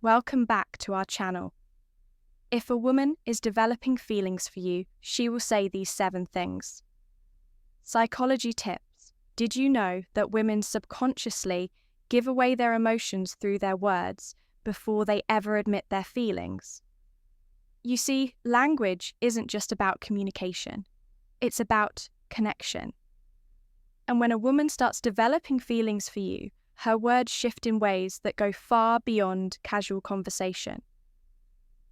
Welcome back to our channel. If a woman is developing feelings for you, she will say these 7 things. Psychology tips. Did you know that women subconsciously give away their emotions through their words before they ever admit their feelings? You see, language isn't just about communication. It's about connection. And when a woman starts developing feelings for you, her words shift in ways that go far beyond casual conversation.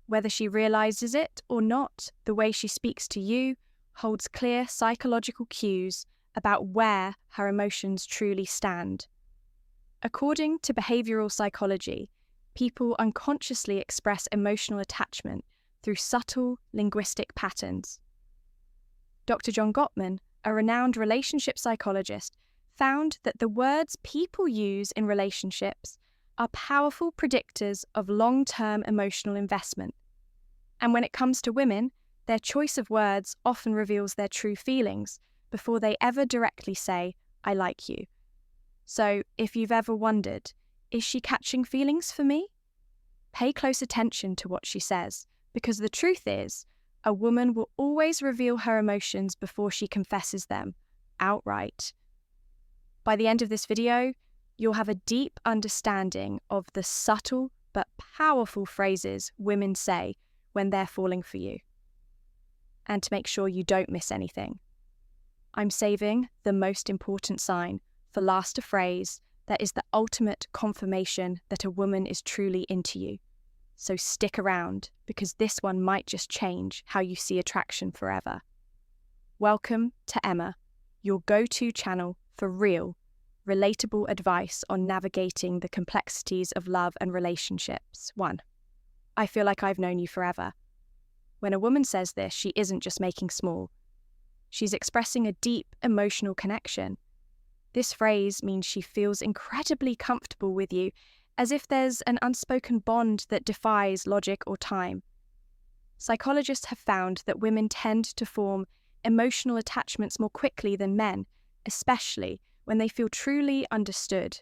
Whether she realizes it or not, the way she speaks to you holds clear psychological cues about where her emotions truly stand. According to behavioral psychology, people unconsciously express emotional attachment through subtle linguistic patterns. Dr. John Gottman, a renowned relationship psychologist, found that the words people use in relationships are powerful predictors of long-term emotional investment. And when it comes to women, their choice of words often reveals their true feelings before they ever directly say, "I like you." So, if you've ever wondered, is she catching feelings for me? Pay close attention to what she says, because the truth is, a woman will always reveal her emotions before she confesses them, outright. By the end of this video, you'll have a deep understanding of the subtle but powerful phrases women say when they're falling for you. And to make sure you don't miss anything, I'm saving the most important sign for last, a phrase that is the ultimate confirmation that a woman is truly into you. So stick around, because this one might just change how you see attraction forever. Welcome to Emma, your go-to channel for real, relatable advice on navigating the complexities of love and relationships. 1. I feel like I've known you forever. When a woman says this, she isn't just making small. She's expressing a deep emotional connection. This phrase means she feels incredibly comfortable with you, as if there's an unspoken bond that defies logic or time. Psychologists have found that women tend to form emotional attachments more quickly than men, especially when they feel truly understood.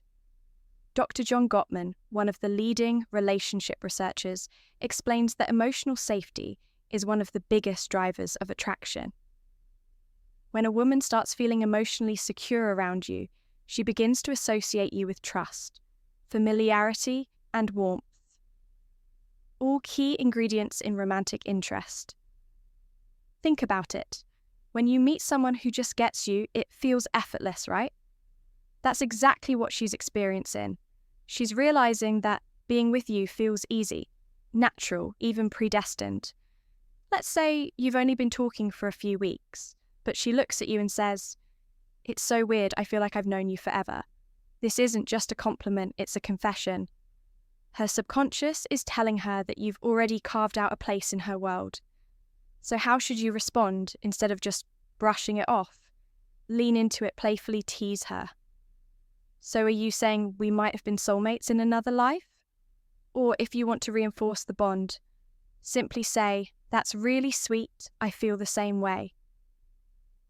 Dr. John Gottman, one of the leading relationship researchers, explains that emotional safety is one of the biggest drivers of attraction. When a woman starts feeling emotionally secure around you, she begins to associate you with trust, familiarity, and warmth. All key ingredients in romantic interest. Think about it. When you meet someone who just gets you, it feels effortless, right? That's exactly what she's experiencing. She's realizing that being with you feels easy, natural, even predestined. Let's say you've only been talking for a few weeks, but she looks at you and says, "It's so weird, I feel like I've known you forever." This isn't just a compliment, it's a confession. Her subconscious is telling her that you've already carved out a place in her world. So how should you respond instead of just brushing it off? Lean into it, playfully tease her. So are you saying we might have been soulmates in another life? Or if you want to reinforce the bond, simply say, "That's really sweet, I feel the same way."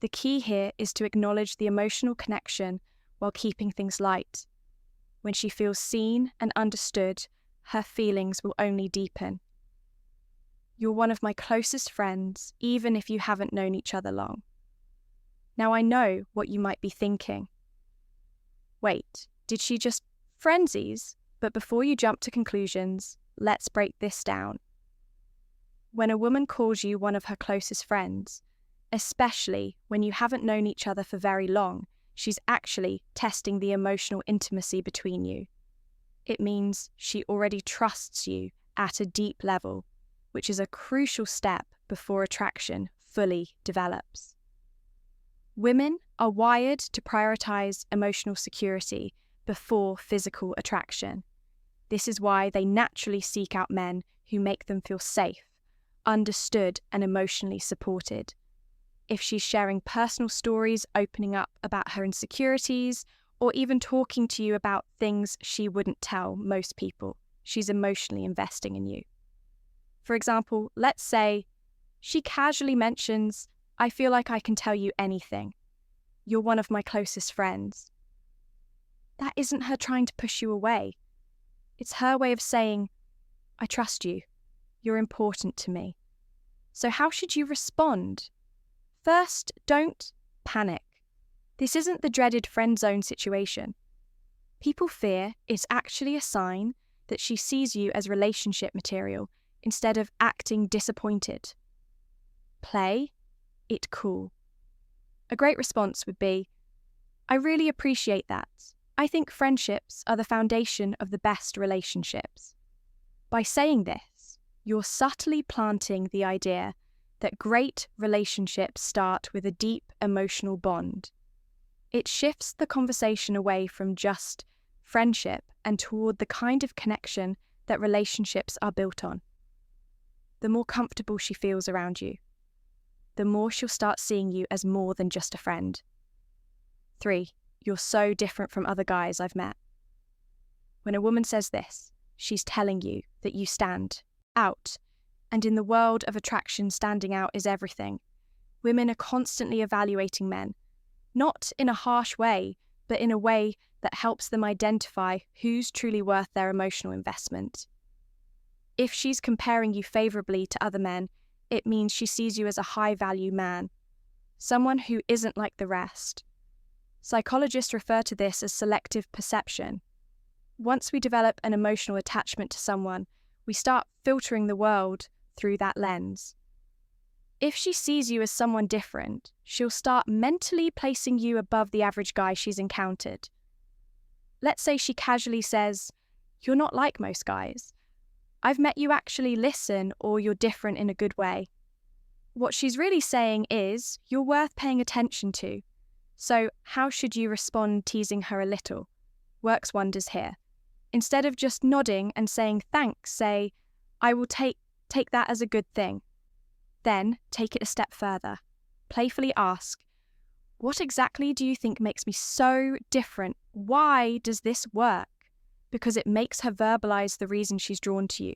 The key here is to acknowledge the emotional connection while keeping things light. When she feels seen and understood, her feelings will only deepen. You're one of my closest friends, even if you haven't known each other long. Now I know what you might be thinking. Wait, did she just frenzies? But before you jump to conclusions, let's break this down. When a woman calls you one of her closest friends, especially when you haven't known each other for very long, she's actually testing the emotional intimacy between you. It means she already trusts you at a deep level, which is a crucial step before attraction fully develops. Women are wired to prioritize emotional security before physical attraction. This is why they naturally seek out men who make them feel safe, understood, and emotionally supported. If she's sharing personal stories, opening up about her insecurities, or even talking to you about things she wouldn't tell most people, she's emotionally investing in you. For example, let's say she casually mentions, "I feel like I can tell you anything. You're one of my closest friends." That isn't her trying to push you away. It's her way of saying, I trust you. You're important to me. So how should you respond? First, don't panic. This isn't the dreaded friend zone situation. People fear it's actually a sign that she sees you as relationship material instead of acting disappointed. Play it cool. A great response would be, I really appreciate that. I think friendships are the foundation of the best relationships. By saying this, you're subtly planting the idea that great relationships start with a deep emotional bond. It shifts the conversation away from just friendship and toward the kind of connection that relationships are built on. The more comfortable she feels around you, the more she'll start seeing you as more than just a friend. 3. You're so different from other guys I've met. When a woman says this, she's telling you that you stand out. And in the world of attraction, standing out is everything. Women are constantly evaluating men, not in a harsh way, but in a way that helps them identify who's truly worth their emotional investment. If she's comparing you favorably to other men, it means she sees you as a high-value man, someone who isn't like the rest. Psychologists refer to this as selective perception. Once we develop an emotional attachment to someone, we start filtering the world through that lens. If she sees you as someone different, she'll start mentally placing you above the average guy she's encountered. Let's say she casually says, "You're not like most guys. I've met you actually listen," or "You're different in a good way." What she's really saying is, you're worth paying attention to. So how should you respond? Teasing her a little works wonders here. Instead of just nodding and saying thanks, say, "I will take that as a good thing." Then take it a step further. Playfully ask, "What exactly do you think makes me so different? Why does this work?" Because it makes her verbalize the reason she's drawn to you.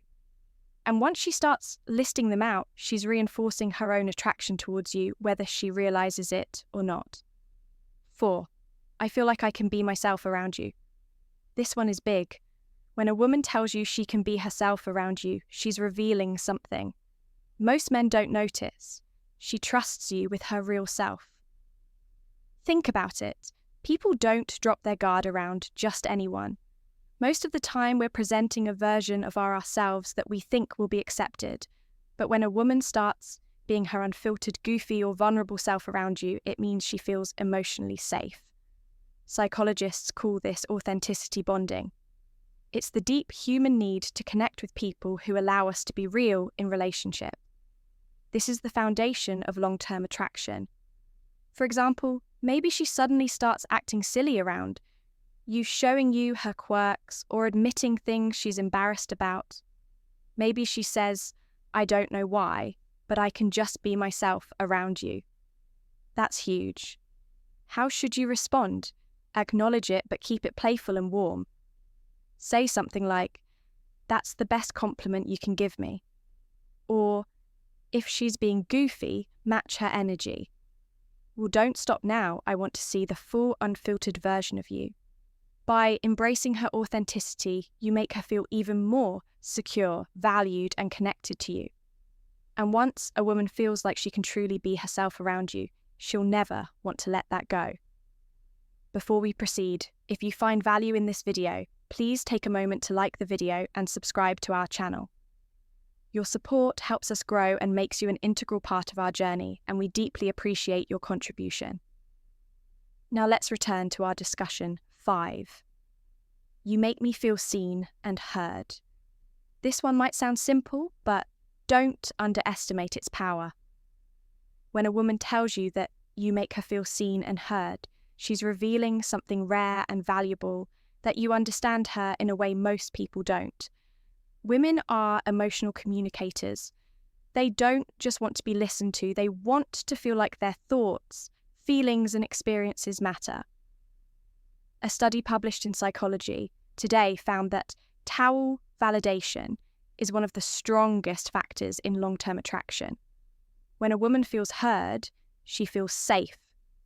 And once she starts listing them out, she's reinforcing her own attraction towards you, whether she realizes it or not. 4. I feel like I can be myself around you. This one is big. When a woman tells you she can be herself around you, she's revealing something. Most men don't notice. She trusts you with her real self. Think about it. People don't drop their guard around just anyone. Most of the time we're presenting a version of ourselves that we think will be accepted. But when a woman starts being her unfiltered, goofy or vulnerable self around you, it means she feels emotionally safe. Psychologists call this authenticity bonding. It's the deep human need to connect with people who allow us to be real in relationship. This is the foundation of long-term attraction. For example, maybe she suddenly starts acting silly around you, showing you her quirks or admitting things she's embarrassed about. Maybe she says, "I don't know why, but I can just be myself around you." That's huge. How should you respond? Acknowledge it, but keep it playful and warm. Say something like, "That's the best compliment you can give me." Or, if she's being goofy, match her energy. "Well, don't stop now. I want to see the full, unfiltered version of you." By embracing her authenticity, you make her feel even more secure, valued, and connected to you. And once a woman feels like she can truly be herself around you, she'll never want to let that go. Before we proceed, if you find value in this video, please take a moment to like the video and subscribe to our channel. Your support helps us grow and makes you an integral part of our journey, and we deeply appreciate your contribution. Now let's return to our discussion. 5. You make me feel seen and heard. This one might sound simple, but don't underestimate its power. When a woman tells you that you make her feel seen and heard, she's revealing something rare and valuable, that you understand her in a way most people don't. Women are emotional communicators. They don't just want to be listened to, they want to feel like their thoughts, feelings, and experiences matter. A study published in Psychology Today found that towel validation is one of the strongest factors in long-term attraction. When a woman feels heard, she feels safe,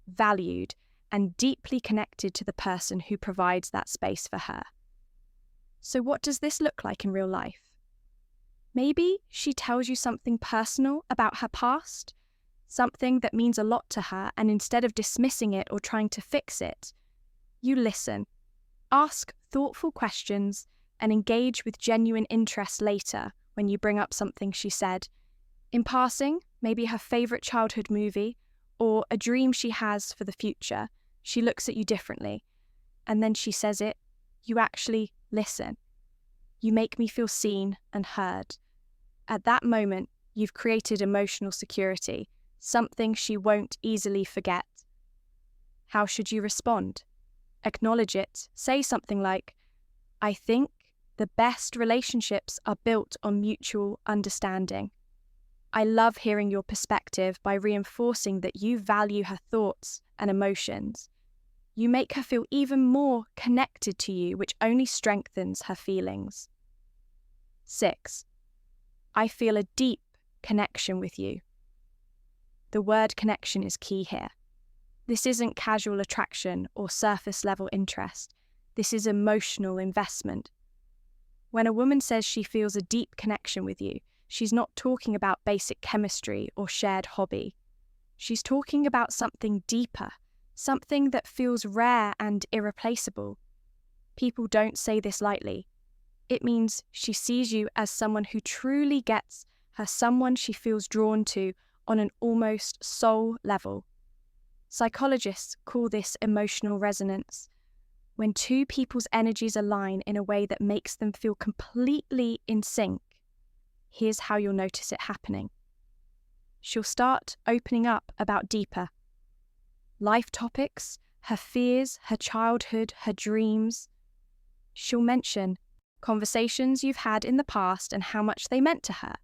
valued, and deeply connected to the person who provides that space for her. So what does this look like in real life? Maybe she tells you something personal about her past, something that means a lot to her, and instead of dismissing it or trying to fix it, you listen, ask thoughtful questions, and engage with genuine interest later when you bring up something she said. In passing, maybe her favourite childhood movie or a dream she has for the future, she looks at you differently, and then she says it. You actually listen. You make me feel seen and heard. At that moment, you've created emotional security, something she won't easily forget. How should you respond? Acknowledge it. Say something like, I think the best relationships are built on mutual understanding. I love hearing your perspective by reinforcing that you value her thoughts and emotions. You make her feel even more connected to you, which only strengthens her feelings. 6. I feel a deep connection with you. The word connection is key here. This isn't casual attraction or surface-level interest. This is emotional investment. When a woman says she feels a deep connection with you, she's not talking about basic chemistry or shared hobby. She's talking about something deeper, something that feels rare and irreplaceable. People don't say this lightly. It means she sees you as someone who truly gets her, someone she feels drawn to on an almost soul level. Psychologists call this emotional resonance. When two people's energies align in a way that makes them feel completely in sync, here's how you'll notice it happening. She'll start opening up about deeper life topics, her fears, her childhood, her dreams. She'll mention conversations you've had in the past and how much they meant to her.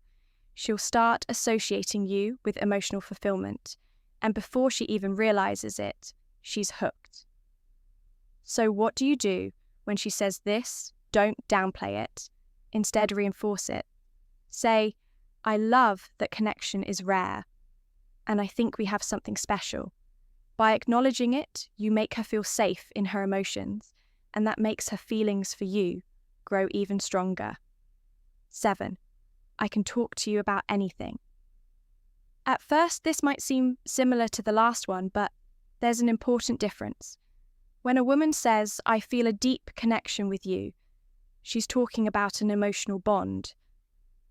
She'll start associating you with emotional fulfillment, and before she even realizes it, she's hooked. So what do you do when she says this? Don't downplay it. Instead, reinforce it. Say, I love that connection is rare, and I think we have something special. By acknowledging it, you make her feel safe in her emotions, and that makes her feelings for you grow even stronger. 7. I can talk to you about anything. At first, this might seem similar to the last one, but there's an important difference. When a woman says, I feel a deep connection with you, she's talking about an emotional bond.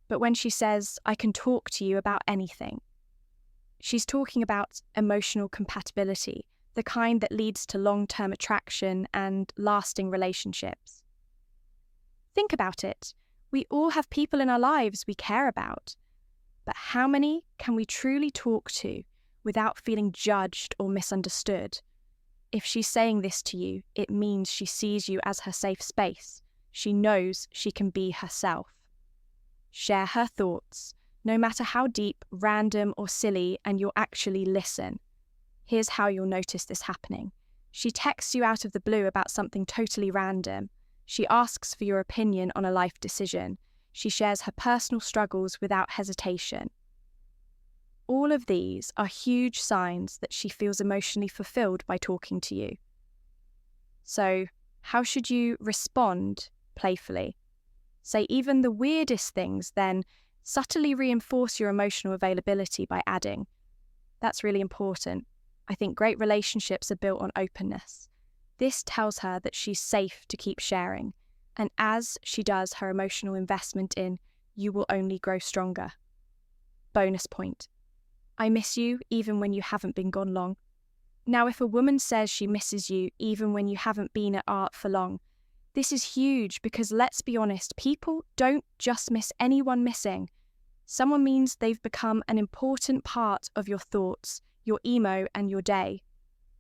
But when she says, I can talk to you about anything, she's talking about emotional compatibility, the kind that leads to long-term attraction and lasting relationships. Think about it. We all have people in our lives we care about. But how many can we truly talk to without feeling judged or misunderstood? If she's saying this to you, it means she sees you as her safe space. She knows she can be herself. Share her thoughts, no matter how deep, random, or silly, and you'll actually listen. Here's how you'll notice this happening. She texts you out of the blue about something totally random. She asks for your opinion on a life decision. She shares her personal struggles without hesitation. All of these are huge signs that she feels emotionally fulfilled by talking to you. So, how should you respond playfully? Say even the weirdest things, then subtly reinforce your emotional availability by adding, that's really important. I think great relationships are built on openness. This tells her that she's safe to keep sharing, and as she does, her emotional investment in you will only grow stronger. Bonus point. I miss you even when you haven't been gone long. Now, if a woman says she misses you even when you haven't been at art for long, this is huge because let's be honest, people don't just miss anyone missing. Someone means they've become an important part of your thoughts, your emo, and your day.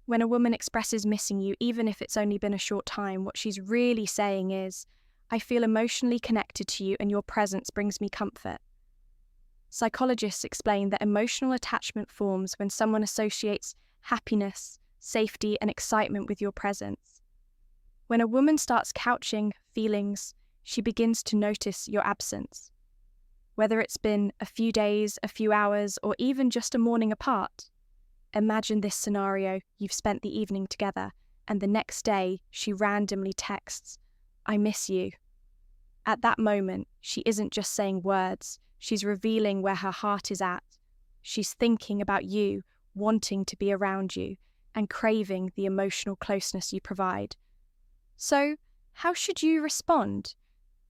When a woman expresses missing you, even if it's only been a short time, what she's really saying is, I feel emotionally connected to you and your presence brings me comfort. Psychologists explain that emotional attachment forms when someone associates happiness, safety, and excitement with your presence. When a woman starts couching feelings, she begins to notice your absence. Whether it's been a few days, a few hours, or even just a morning apart. Imagine this scenario: you've spent the evening together, and the next day she randomly texts, I miss you. At that moment, she isn't just saying words, she's revealing where her heart is at. She's thinking about you, wanting to be around you, and craving the emotional closeness you provide. So, how should you respond?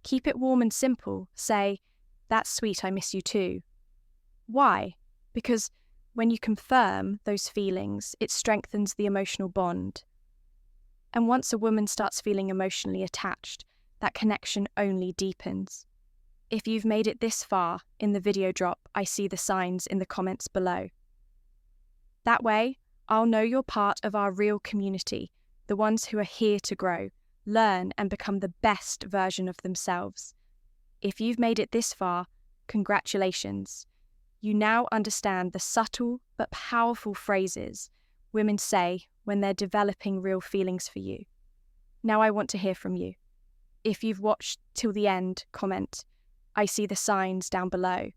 Keep it warm and simple. Say, "That's sweet, I miss you too." Why? Because when you confirm those feelings, it strengthens the emotional bond. And once a woman starts feeling emotionally attached, that connection only deepens. If you've made it this far in the video drop, I see the signs in the comments below. That way, I'll know you're part of our real community, the ones who are here to grow, learn, and become the best version of themselves. If you've made it this far, congratulations. You now understand the subtle but powerful phrases women say when they're developing real feelings for you. Now I want to hear from you. If you've watched till the end, comment, "I see the signs" down below.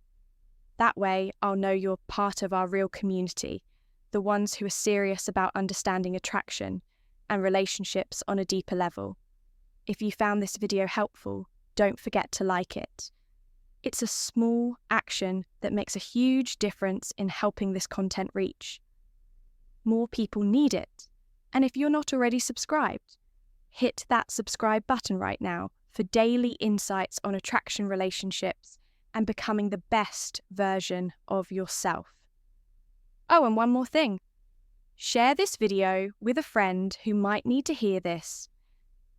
That way, I'll know you're part of our real community, the ones who are serious about understanding attraction and relationships on a deeper level. If you found this video helpful, don't forget to like it. It's a small action that makes a huge difference in helping this content reach. More people need it. And if you're not already subscribed, hit that subscribe button right now for daily insights on attraction, relationships, and becoming the best version of yourself. Oh, and one more thing. Share this video with a friend who might need to hear this.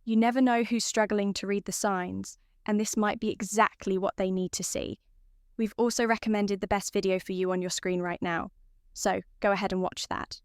You never know who's struggling to read the signs, and this might be exactly what they need to see. We've also recommended the best video for you on your screen right now, so go ahead and watch that.